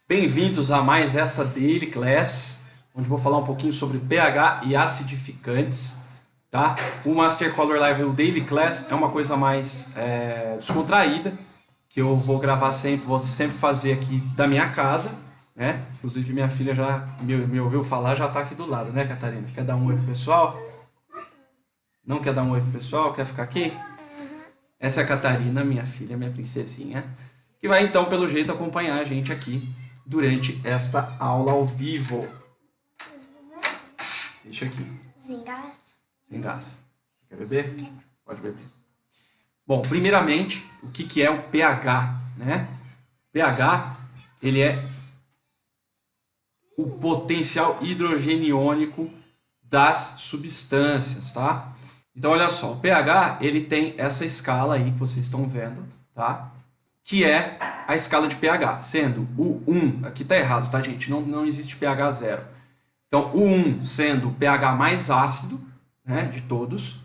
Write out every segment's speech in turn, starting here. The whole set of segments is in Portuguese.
Bem-vindos a mais essa Daily Class, onde vou falar um pouquinho sobre pH e acidificantes, tá? O Master Color Live, o Daily Class, é uma coisa mais descontraída, que eu vou gravar sempre, vou sempre fazer aqui da minha casa, né? Inclusive minha filha já me ouviu falar, já tá aqui do lado, né, Catarina? Quer dar um oi pro pessoal? Não quer dar um oi pro pessoal? Quer ficar aqui? Essa é a Catarina, minha filha, minha princesinha, que vai então, pelo jeito, acompanhar a gente aqui durante esta aula ao vivo. Deixa aqui. Sem gás? Sem gás. Você quer beber? Quero. Pode beber. Bom, primeiramente, o que é o pH, né? O pH, ele é o potencial hidrogeniônico das substâncias, tá? Então, olha só, o pH, ele tem essa escala aí que vocês estão vendo, tá? Que é a escala de pH, sendo o 1, aqui tá errado, tá, gente? Não existe pH 0. Então, o 1 sendo o pH mais ácido, né, de todos,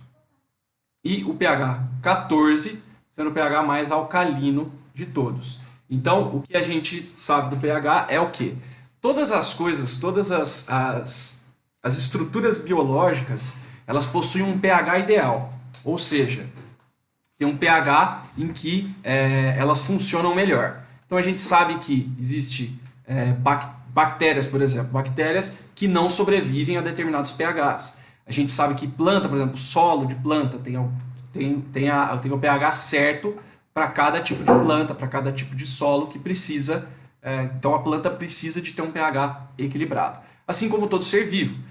e o pH 14 sendo o pH mais alcalino de todos. Então, o que a gente sabe do pH é o quê? Todas as coisas, todas as estruturas biológicas, elas possuem um pH ideal, ou seja, tem um pH em que elas funcionam melhor. Então a gente sabe que existe bactérias, por exemplo, bactérias que não sobrevivem a determinados pHs. A gente sabe que planta, por exemplo, solo de planta tem o pH certo para cada tipo de planta, para cada tipo de solo que precisa. Então a planta precisa de ter um pH equilibrado. Assim como todo ser vivo.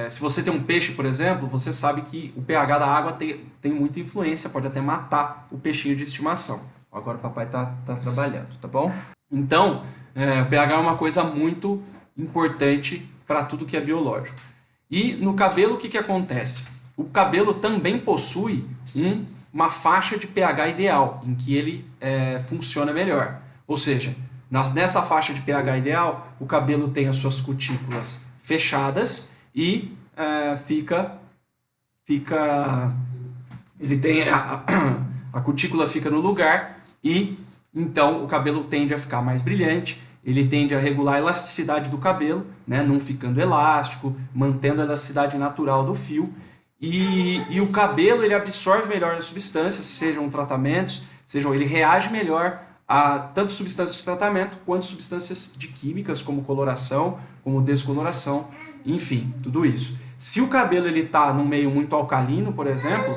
Se você tem um peixe, por exemplo, você sabe que o pH da água tem muita influência, pode até matar o peixinho de estimação. Agora o papai tá trabalhando, tá bom? Então, o pH é uma coisa muito importante para tudo que é biológico. E no cabelo, o que acontece? O cabelo também possui uma faixa de pH ideal, em que ele funciona melhor. Ou seja, nessa faixa de pH ideal, o cabelo tem as suas cutículas fechadas e ele tem a cutícula fica no lugar e então o cabelo tende a ficar mais brilhante, ele tende a regular a elasticidade do cabelo, né, não ficando elástico, mantendo a elasticidade natural do fio e o cabelo ele absorve melhor as substâncias, sejam tratamentos, ele reage melhor a tanto substâncias de tratamento quanto substâncias de químicas como coloração, como descoloração, enfim, tudo isso. Se o cabelo ele está num meio muito alcalino, por exemplo,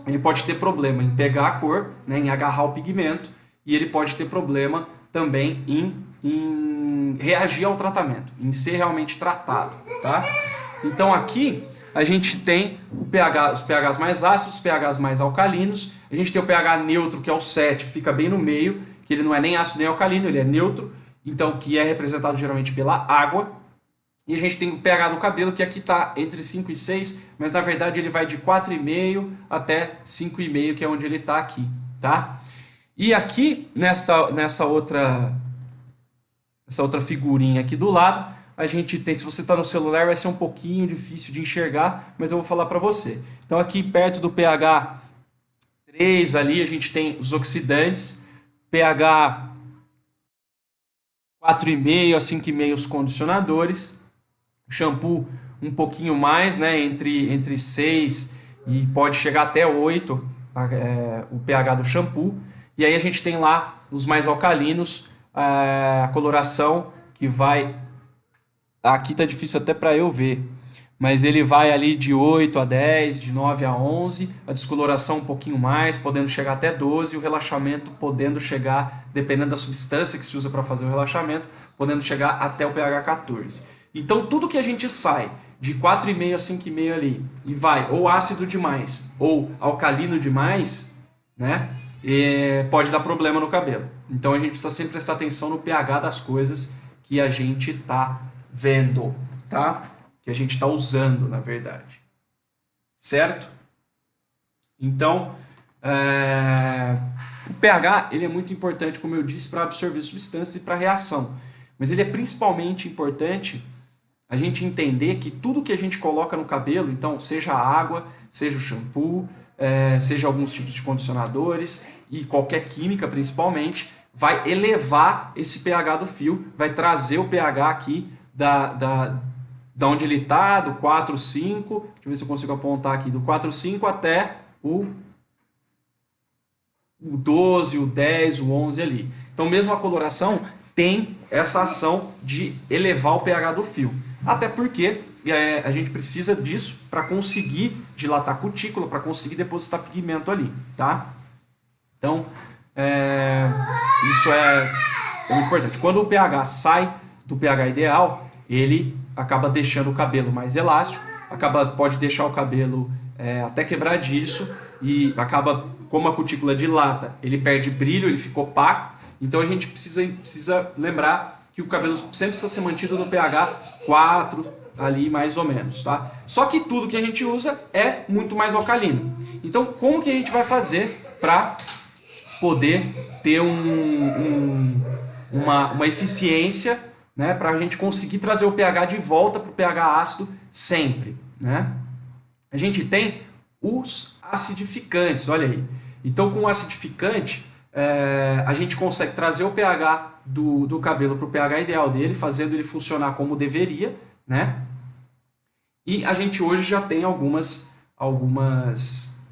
ele pode ter problema em pegar a cor, né, em agarrar o pigmento, e ele pode ter problema também em reagir ao tratamento, em ser realmente tratado, tá? Então aqui a gente tem os pHs mais ácidos, os pHs mais alcalinos, a gente tem o pH neutro, que é o 7, que fica bem no meio, que ele não é nem ácido nem alcalino, ele é neutro, então que é representado geralmente pela água. E a gente tem o pH do cabelo, que aqui está entre 5 e 6, mas na verdade ele vai de 4,5 até 5,5, que é onde ele está aqui, tá? E aqui, nessa outra figurinha aqui do lado, a gente tem, se você está no celular, vai ser um pouquinho difícil de enxergar, mas eu vou falar para você. Então aqui perto do pH 3 ali, a gente tem os oxidantes, pH 4,5 a 5,5 os condicionadores, o shampoo um pouquinho mais, né, entre 6 e pode chegar até 8 o pH do shampoo. E aí a gente tem lá os mais alcalinos, a coloração que vai... Aqui tá difícil até para eu ver, mas ele vai ali de 8 a 10, de 9 a 11, a descoloração um pouquinho mais, podendo chegar até 12, e o relaxamento podendo chegar, dependendo da substância que se usa para fazer o relaxamento, podendo chegar até o pH 14. Então tudo que a gente sai de 4,5 a 5,5 ali e vai ou ácido demais ou alcalino demais, né, pode dar problema no cabelo. Então a gente precisa sempre prestar atenção no pH das coisas que a gente está vendo, tá? Que a gente está usando, na verdade. Certo? Então, o pH ele é muito importante, como eu disse, para absorver substâncias e para reação. Mas ele é principalmente importante a gente entender que tudo que a gente coloca no cabelo, então seja a água, seja o shampoo, seja alguns tipos de condicionadores e qualquer química principalmente, vai elevar esse pH do fio, vai trazer o pH aqui da onde ele está, do 4, 5, deixa eu ver se eu consigo apontar aqui, do 4, 5 até o 12, o 10, o 11 ali. Então, mesmo a coloração tem essa ação de elevar o pH do fio. Até porque a gente precisa disso para conseguir dilatar a cutícula, para conseguir depositar pigmento ali, tá? Então, isso é muito importante. Quando o pH sai do pH ideal, ele acaba deixando o cabelo mais elástico, pode deixar o cabelo até quebradiço e acaba, como a cutícula dilata, ele perde brilho, ele fica opaco. Então a gente precisa lembrar que o cabelo sempre precisa ser mantido no pH 4 ali mais ou menos, tá? Só que tudo que a gente usa é muito mais alcalino. Então como que a gente vai fazer para poder ter uma eficiência, né, para a gente conseguir trazer o pH de volta para o pH ácido sempre, né? A gente tem os acidificantes, olha aí. Então, com o acidificante, a gente consegue trazer o pH do cabelo para o pH ideal dele, fazendo ele funcionar como deveria, né? E a gente hoje já tem algumas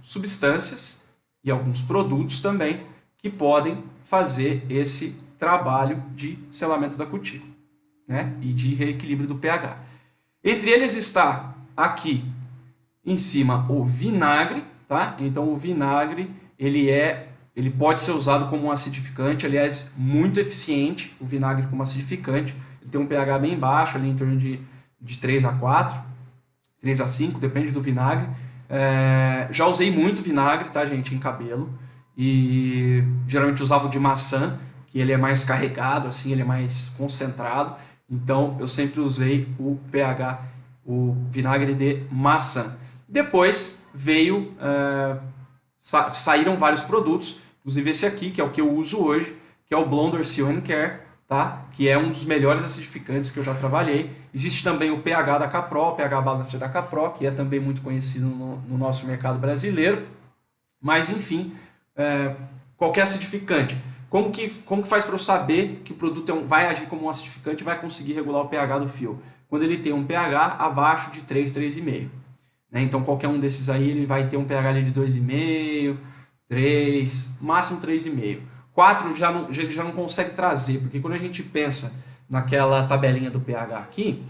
substâncias e alguns produtos também que podem fazer esse trabalho de selamento da cutícula, né? E de reequilíbrio do pH. Entre eles está aqui em cima o vinagre, tá? Então o vinagre ele pode ser usado como um acidificante, aliás, muito eficiente o vinagre como acidificante. Ele tem um pH bem baixo, ali em torno de 3 a 4, 3 a 5, depende do vinagre. Já usei muito vinagre, tá, gente, em cabelo. E geralmente usava o de maçã, que ele é mais carregado, assim, ele é mais concentrado. Então eu sempre usei o vinagre de maçã. Depois saíram vários produtos, inclusive esse aqui, que é o que eu uso hoje, que é o Blonder Seal & Care, tá? Que é um dos melhores acidificantes que eu já trabalhei. Existe também o pH da Capro, o pH Balancer da Capro, que é também muito conhecido no nosso mercado brasileiro. Mas, enfim, qualquer acidificante. Como que faz para eu saber que o produto vai agir como um acidificante e vai conseguir regular o pH do fio? Quando ele tem um pH abaixo de 3, 3,5. Né? Então, qualquer um desses aí ele vai ter um pH ali de 2,5, 3, máximo 3,5. 4 ele já não consegue trazer, porque quando a gente pensa naquela tabelinha do pH aqui,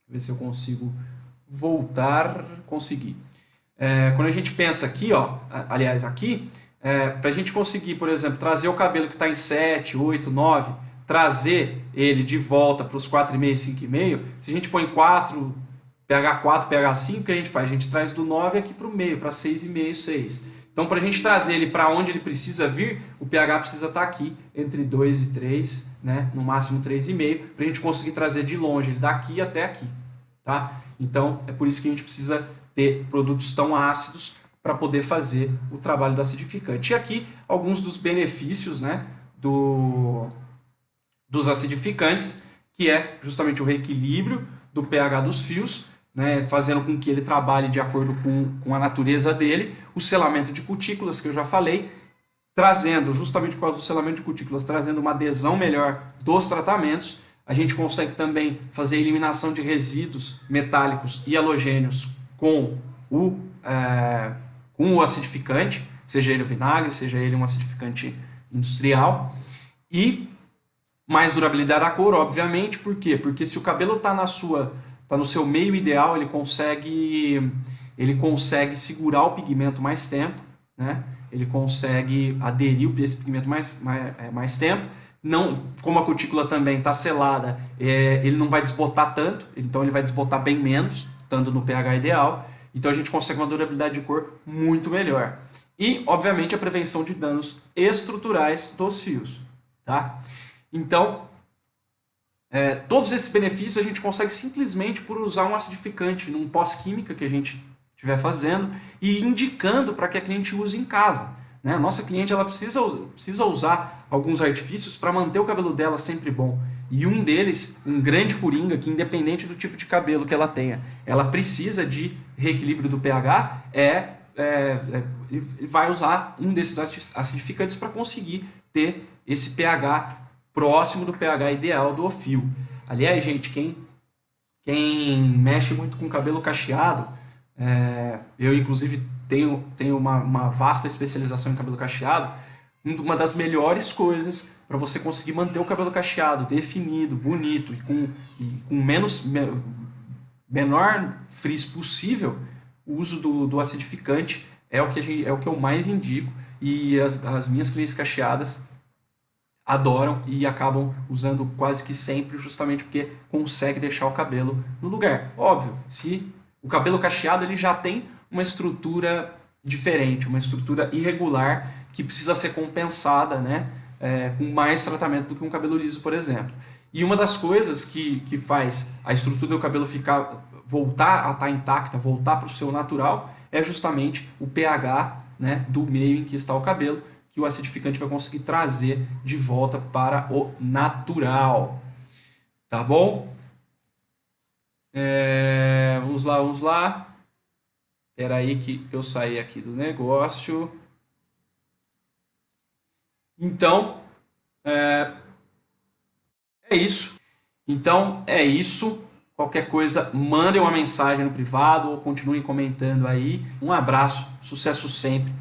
ver se eu consigo voltar, conseguir. Quando a gente pensa aqui, ó, aliás, aqui, para a gente conseguir, por exemplo, trazer o cabelo que está em 7, 8, 9, trazer ele de volta para os 4,5, 5,5, se a gente põe 4, pH 4, pH 5, o que a gente faz? A gente traz do 9 aqui para o meio, para 6,5, 6. Então, para a gente trazer ele para onde ele precisa vir, o pH precisa estar aqui, entre 2 e 3, né? No máximo 3,5, para a gente conseguir trazer de longe, ele daqui até aqui. Tá? Então, é por isso que a gente precisa ter produtos tão ácidos para poder fazer o trabalho do acidificante. E aqui, alguns dos benefícios, né, dos acidificantes, que é justamente o reequilíbrio do pH dos fios, né, fazendo com que ele trabalhe de acordo com a natureza dele, o selamento de cutículas, que eu já falei, trazendo, justamente por causa do selamento de cutículas, trazendo uma adesão melhor dos tratamentos. A gente consegue também fazer a eliminação de resíduos metálicos e halogênios com o acidificante, seja ele o vinagre, seja ele um acidificante industrial. E mais durabilidade da cor, obviamente. Por quê? Porque se o cabelo está no seu meio ideal, ele consegue segurar o pigmento mais tempo, né? Ele consegue aderir esse pigmento mais tempo. Não, como a cutícula também está selada, ele não vai desbotar tanto, então ele vai desbotar bem menos, estando no pH ideal. Então a gente consegue uma durabilidade de cor muito melhor. E, obviamente, a prevenção de danos estruturais dos fios. Tá? Então, todos esses benefícios a gente consegue simplesmente por usar um acidificante num pós-química que a gente estiver fazendo e indicando para que a cliente use em casa. Né? A nossa cliente ela precisa usar alguns artifícios para manter o cabelo dela sempre bom. E um deles, um grande coringa, que independente do tipo de cabelo que ela tenha, ela precisa de reequilíbrio do pH, é ele vai usar um desses acidificantes para conseguir ter esse pH próximo do pH ideal do fio. Aliás, gente, quem mexe muito com cabelo cacheado, eu inclusive tenho uma vasta especialização em cabelo cacheado. Uma das melhores coisas para você conseguir manter o cabelo cacheado definido, bonito e com menor frizz possível, o uso do acidificante é o que eu mais indico, e as minhas clientes cacheadas adoram e acabam usando quase que sempre, justamente porque consegue deixar o cabelo no lugar. Óbvio, se o cabelo cacheado ele já tem uma estrutura diferente, uma estrutura irregular que precisa ser compensada, né, com mais tratamento do que um cabelo liso, por exemplo. E uma das coisas que faz a estrutura do cabelo voltar a estar intacta, voltar para o seu natural, é justamente o pH, né, do meio em que está o cabelo, que o acidificante vai conseguir trazer de volta para o natural. Tá bom? Vamos lá, vamos lá. Espera aí que eu saí aqui do negócio. Então, é isso. Então, é isso. Qualquer coisa, mandem uma mensagem no privado ou continuem comentando aí. Um abraço, sucesso sempre.